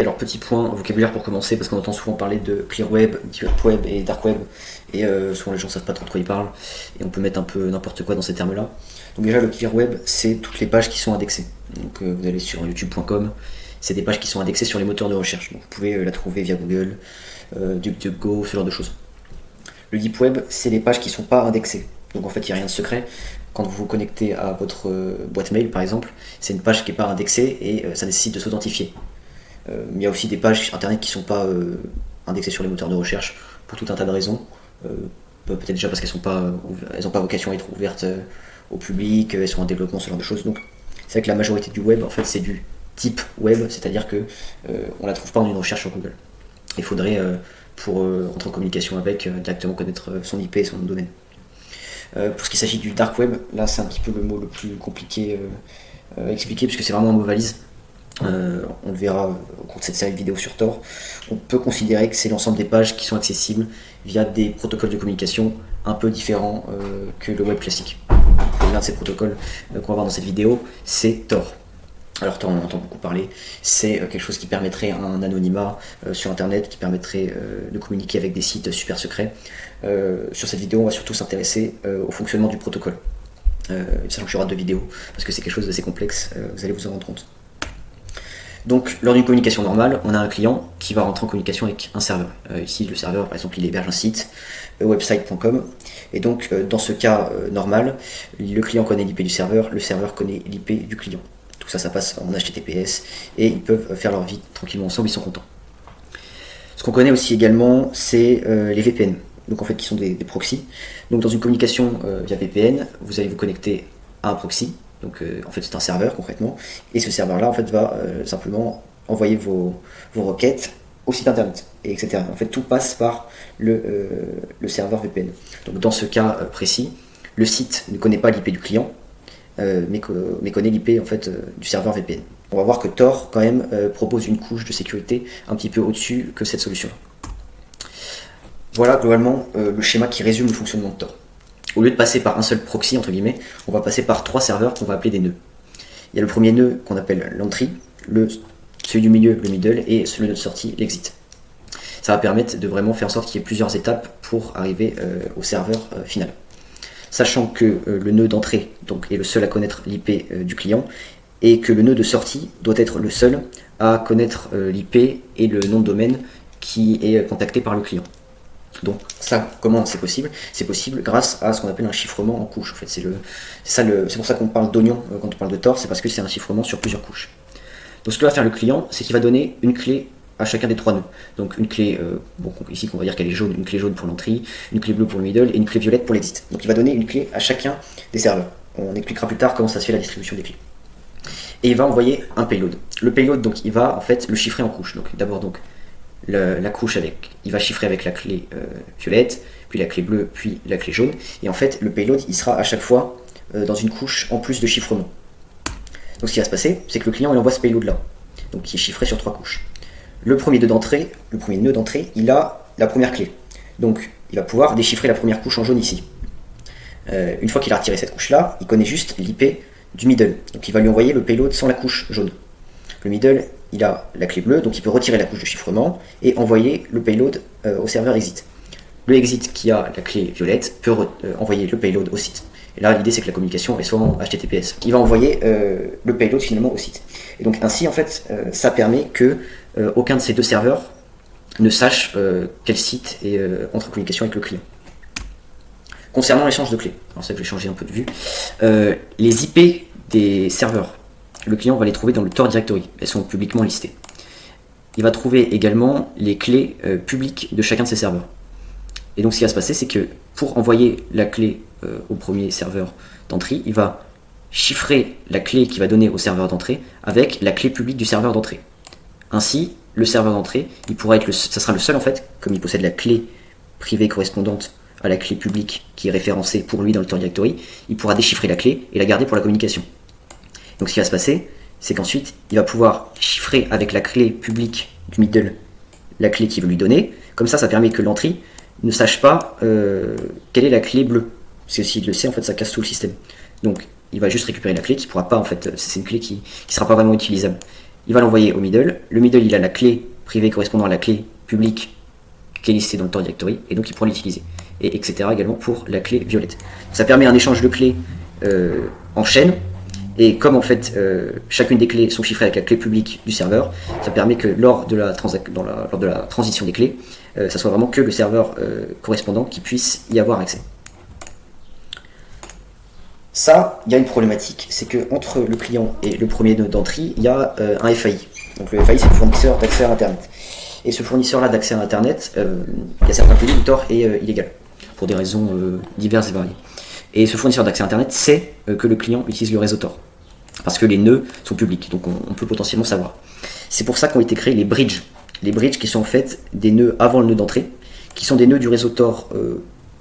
Alors petit point vocabulaire pour commencer, parce qu'on entend souvent parler de clear web, deep web et dark web, et souvent les gens ne savent pas trop de quoi ils parlent, et on peut mettre un peu n'importe quoi dans ces termes-là. Donc déjà le clear web, c'est toutes les pages qui sont indexées. Donc vous allez sur youtube.com, c'est des pages qui sont indexées sur les moteurs de recherche. Donc vous pouvez la trouver via Google, DuckDuckGo, ce genre de choses. Le deep web, c'est les pages qui ne sont pas indexées. Donc en fait, il n'y a rien de secret. Quand vous vous connectez à votre boîte mail, par exemple, c'est une page qui n'est pas indexée et ça nécessite de s'authentifier. Il y a aussi des pages internet qui ne sont pas indexées sur les moteurs de recherche pour tout un tas de raisons. Peut-être déjà parce qu'elles n'ont pas vocation à être ouvertes au public, elles sont en développement, ce genre de choses. Donc c'est vrai que la majorité du web, en fait, c'est du type web, c'est-à-dire que on la trouve pas en une recherche sur Google. Il faudrait, pour entrer en communication avec, directement connaître son IP et son nom de domaine. Pour ce qui s'agit du dark web, là c'est un petit peu le mot le plus compliqué à expliquer, puisque c'est vraiment un mot valise. On le verra au cours de cette série de vidéos sur Tor. On peut considérer que c'est l'ensemble des pages qui sont accessibles via des protocoles de communication un peu différents que le web classique. L'un de ces protocoles qu'on va voir dans cette vidéo, c'est Tor. Alors Tor, on en entend beaucoup parler, c'est quelque chose qui permettrait un anonymat sur internet, qui permettrait de communiquer avec des sites super secrets. Sur cette vidéo, on va surtout s'intéresser au fonctionnement du protocole. Sachant que il y aura 2 vidéos, parce que c'est quelque chose d'assez complexe, vous allez vous en rendre compte. Donc, lors d'une communication normale, on a un client qui va rentrer en communication avec un serveur. Ici, le serveur, par exemple, il héberge un site, website.com. Et donc, dans ce cas normal, le client connaît l'IP du serveur, le serveur connaît l'IP du client. Tout ça, ça passe en HTTPS et ils peuvent faire leur vie tranquillement ensemble, ils sont contents. Ce qu'on connaît aussi également, c'est les VPN. Donc, en fait, qui sont des proxys. Donc, dans une communication via VPN, vous allez vous connecter à un proxy. Donc en fait c'est un serveur concrètement, et ce serveur là en fait va simplement envoyer vos requêtes au site internet, et etc. En fait tout passe par le serveur VPN. Donc dans ce cas précis, le site ne connaît pas l'IP du client, mais connaît l'IP en fait du serveur VPN. On va voir que Tor quand même propose une couche de sécurité un petit peu au-dessus que cette solution. Voilà globalement le schéma qui résume le fonctionnement de Tor. Au lieu de passer par un seul proxy, entre guillemets, on va passer par 3 serveurs qu'on va appeler des nœuds. Il y a le premier nœud qu'on appelle l'entry, celui du milieu, le middle, et le nœud de sortie, l'exit. Ça va permettre de vraiment faire en sorte qu'il y ait plusieurs étapes pour arriver au serveur final. Sachant que le nœud d'entrée est le seul à connaître l'IP du client, et que le nœud de sortie doit être le seul à connaître l'IP et le nom de domaine qui est contacté par le client. Donc ça, comment c'est possible? C'est possible grâce à ce qu'on appelle un chiffrement en couches. En fait, c'est pour ça qu'on parle d'oignon quand on parle de Tor, c'est parce que c'est un chiffrement sur plusieurs couches. Donc ce que va faire le client, c'est qu'il va donner une clé à chacun des 3 nœuds. Donc une clé, ici on va dire qu'elle est jaune, une clé jaune pour l'entrée, une clé bleue pour le middle et une clé violette pour l'exit. Donc il va donner une clé à chacun des serveurs. On expliquera plus tard comment ça se fait la distribution des clés. Et il va envoyer un payload. Le payload, donc il va en fait le chiffrer en couches. Donc d'abord la couche il va chiffrer avec la clé violette, puis la clé bleue, puis la clé jaune, et en fait le payload il sera à chaque fois dans une couche en plus de chiffrement. Donc ce qui va se passer, c'est que le client il envoie ce payload là, donc qui est chiffré sur 3 couches. Le premier nœud d'entrée, il a la première clé, donc il va pouvoir déchiffrer la première couche en jaune ici. Une fois qu'il a retiré cette couche là, il connaît juste l'IP du middle, donc il va lui envoyer le payload sans la couche jaune. Le middle, il a la clé bleue, donc il peut retirer la couche de chiffrement et envoyer le payload au serveur exit. Le exit qui a la clé violette peut envoyer le payload au site. Et là, l'idée c'est que la communication est soit en HTTPS. Il va envoyer le payload finalement au site. Et donc ainsi, en fait, ça permet que aucun de ces 2 serveurs ne sache quel site est entre en communication avec le client. Concernant l'échange de clés, alors ça je vais changer un peu de vue, les IP des serveurs, le client va les trouver dans le Tor Directory, elles sont publiquement listées. Il va trouver également les clés publiques de chacun de ces serveurs. Et donc ce qui va se passer, c'est que pour envoyer la clé au premier serveur d'entrée, il va chiffrer la clé qu'il va donner au serveur d'entrée avec la clé publique du serveur d'entrée. Ainsi, le serveur d'entrée, ça sera le seul en fait, comme il possède la clé privée correspondante à la clé publique qui est référencée pour lui dans le Tor Directory, il pourra déchiffrer la clé et la garder pour la communication. Donc ce qui va se passer, c'est qu'ensuite, il va pouvoir chiffrer avec la clé publique du middle la clé qu'il veut lui donner. Comme ça permet que l'entrée ne sache pas quelle est la clé bleue. Parce que s'il le sait, en fait, ça casse tout le système. Donc il va juste récupérer la clé qui pourra pas, en fait, c'est une clé qui sera pas vraiment utilisable. il va l'envoyer au middle. Le middle, il a la clé privée correspondant à la clé publique qui est listée dans le Tor directory, et donc il pourra l'utiliser. Et etc. également pour la clé violette. Ça permet un échange de clés en chaîne, et comme en fait chacune des clés sont chiffrées avec la clé publique du serveur, ça permet que lors de la transition des clés, ça soit vraiment que le serveur correspondant qui puisse y avoir accès. Ça, il y a une problématique, c'est que entre le client et le premier nœud d'entrée, il y a un FAI. Donc le FAI, c'est le fournisseur d'accès à Internet. Et ce fournisseur-là d'accès à Internet, il y a certains pays où Tor est illégal, pour des raisons diverses et variées. Et ce fournisseur d'accès à Internet sait que le client utilise le réseau Tor, parce que les nœuds sont publics, donc on peut potentiellement savoir. C'est pour ça qu'ont été créés les bridges. Les bridges qui sont en fait des nœuds avant le nœud d'entrée, qui sont des nœuds du réseau Tor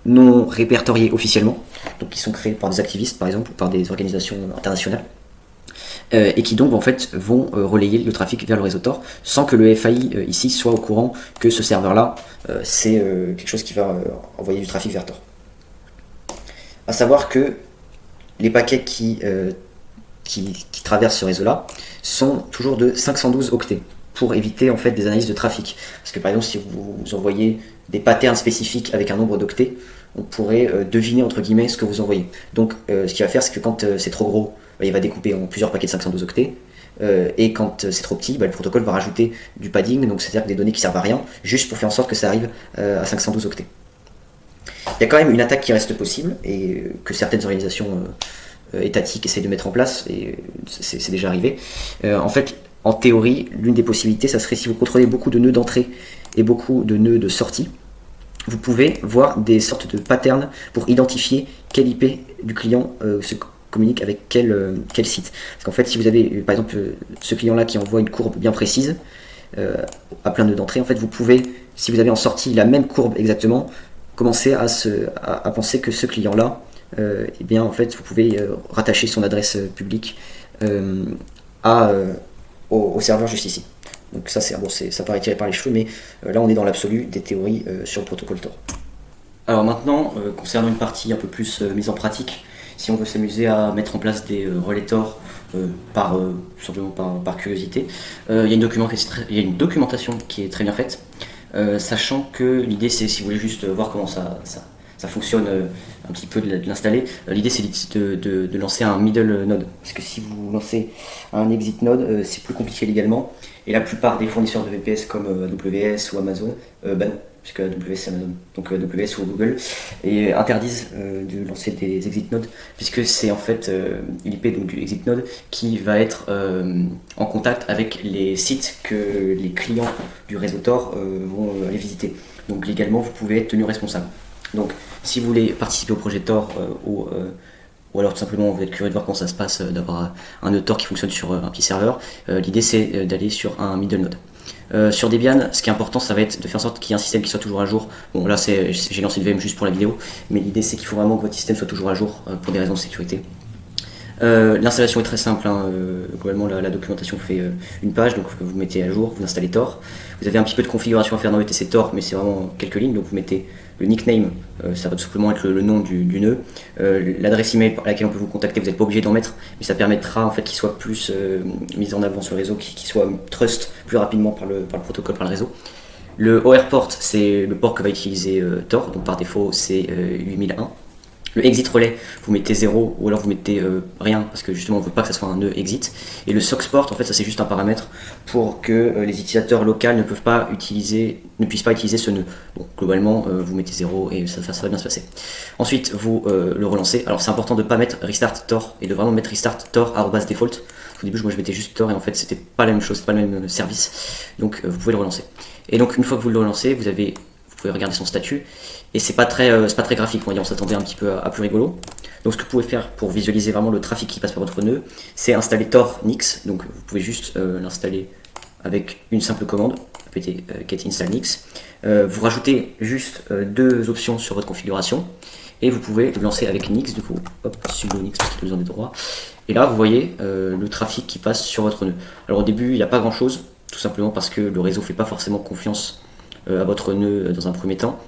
non répertoriés officiellement, donc qui sont créés par des activistes par exemple, ou par des organisations internationales, et qui donc en fait vont relayer le trafic vers le réseau Tor, sans que le FAI ici soit au courant que ce serveur-là, c'est quelque chose qui va envoyer du trafic vers Tor. À savoir que les paquets qui traversent ce réseau-là sont toujours de 512 octets, pour éviter en fait des analyses de trafic. Parce que par exemple, si vous envoyez des patterns spécifiques avec un nombre d'octets, on pourrait deviner entre guillemets ce que vous envoyez. Donc ce qu'il va faire, c'est que quand c'est trop gros, il va découper en plusieurs paquets de 512 octets, et quand c'est trop petit, le protocole va rajouter du padding, donc c'est-à-dire des données qui servent à rien, juste pour faire en sorte que ça arrive à 512 octets. Il y a quand même une attaque qui reste possible, et que certaines organisations étatiques essayent de mettre en place, et c'est déjà arrivé. En fait, en théorie, l'une des possibilités, ça serait si vous contrôlez beaucoup de nœuds d'entrée et beaucoup de nœuds de sortie, vous pouvez voir des sortes de patterns pour identifier quel IP du client se communique avec quel site. Parce qu'en fait, si vous avez par exemple ce client-là qui envoie une courbe bien précise à plein de nœuds d'entrée, en fait, vous pouvez, si vous avez en sortie la même courbe exactement, commencer à penser que ce client-là, eh bien, en fait, vous pouvez rattacher son adresse publique au serveur juste ici. Donc ça, ça paraît tiré par les cheveux, mais là on est dans l'absolu des théories sur le protocole Tor. Alors maintenant, concernant une partie un peu plus mise en pratique, si on veut s'amuser à mettre en place des relais Tor simplement par curiosité, il y a une documentation qui est très bien faite, sachant que l'idée c'est, si vous voulez juste voir comment ça fonctionne un petit peu de l'installer. L'idée c'est de lancer un middle node, parce que si vous lancez un exit node, c'est plus compliqué légalement, et la plupart des fournisseurs de VPS comme AWS ou Amazon, puisque AWS c'est Amazon, donc AWS ou Google, et interdisent de lancer des exit nodes, puisque c'est en fait l'IP donc du exit node qui va être en contact avec les sites que les clients du réseau Tor vont aller visiter. Donc légalement vous pouvez être tenu responsable. Donc si vous voulez participer au projet Tor ou alors tout simplement vous êtes curieux de voir comment ça se passe d'avoir un nœud Tor qui fonctionne sur un petit serveur, l'idée c'est d'aller sur un middle node. Sur Debian, ce qui est important, ça va être de faire en sorte qu'il y ait un système qui soit toujours à jour. Bon là j'ai lancé une VM juste pour la vidéo, mais l'idée c'est qu'il faut vraiment que votre système soit toujours à jour pour des raisons de sécurité. L'installation est très simple, globalement la documentation fait une page, donc vous mettez à jour, vous installez Tor. Vous avez un petit peu de configuration à faire dans etc Tor, mais c'est vraiment quelques lignes, donc vous mettez le nickname, ça va tout simplement être le nom du nœud, l'adresse email à laquelle on peut vous contacter, vous n'êtes pas obligé d'en mettre, mais ça permettra en fait qu'il soit plus mis en avant sur le réseau, qu'il soit trust plus rapidement par le protocole, par le réseau. Le OR port, c'est le port que va utiliser Tor, donc par défaut c'est 8001. Le exit relais, vous mettez 0 ou alors vous mettez rien, parce que justement on ne veut pas que ça soit un nœud exit. Et le sock port, en fait ça c'est juste un paramètre pour que les utilisateurs locaux ne puissent pas utiliser ce nœud. Donc globalement vous mettez 0 et ça va bien se passer. Ensuite vous le relancez. Alors c'est important de ne pas mettre restart Tor et de vraiment mettre restart Tor @default. Au début moi je mettais juste Tor et en fait c'était pas la même chose, pas le même service. Donc vous pouvez le relancer. Et donc une fois que vous le relancez, vous pouvez regarder son statut, et c'est pas très graphique, on s'attendait un petit peu à plus rigolo. Donc ce que vous pouvez faire pour visualiser vraiment le trafic qui passe par votre nœud, c'est installer Tor Nix. Donc vous pouvez juste l'installer avec une simple commande, apt get install Nix. Vous rajoutez juste deux options sur votre configuration, et vous pouvez le lancer avec Nix, du coup, hop, sudo Nix parce qu'il a besoin des droits. Et là vous voyez le trafic qui passe sur votre nœud. Alors au début il n'y a pas grand chose, tout simplement parce que le réseau ne fait pas forcément confiance à votre nœud dans un premier temps,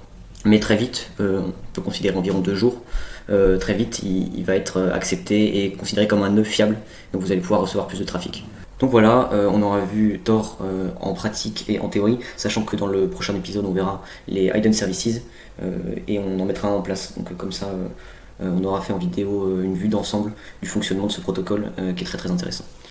mais très vite, on peut considérer environ 2 jours, très vite il va être accepté et considéré comme un nœud fiable, donc vous allez pouvoir recevoir plus de trafic. Donc voilà, on aura vu Tor en pratique et en théorie, sachant que dans le prochain épisode on verra les hidden services et on en mettra un en place. Donc comme ça on aura fait en vidéo une vue d'ensemble du fonctionnement de ce protocole qui est très très intéressant.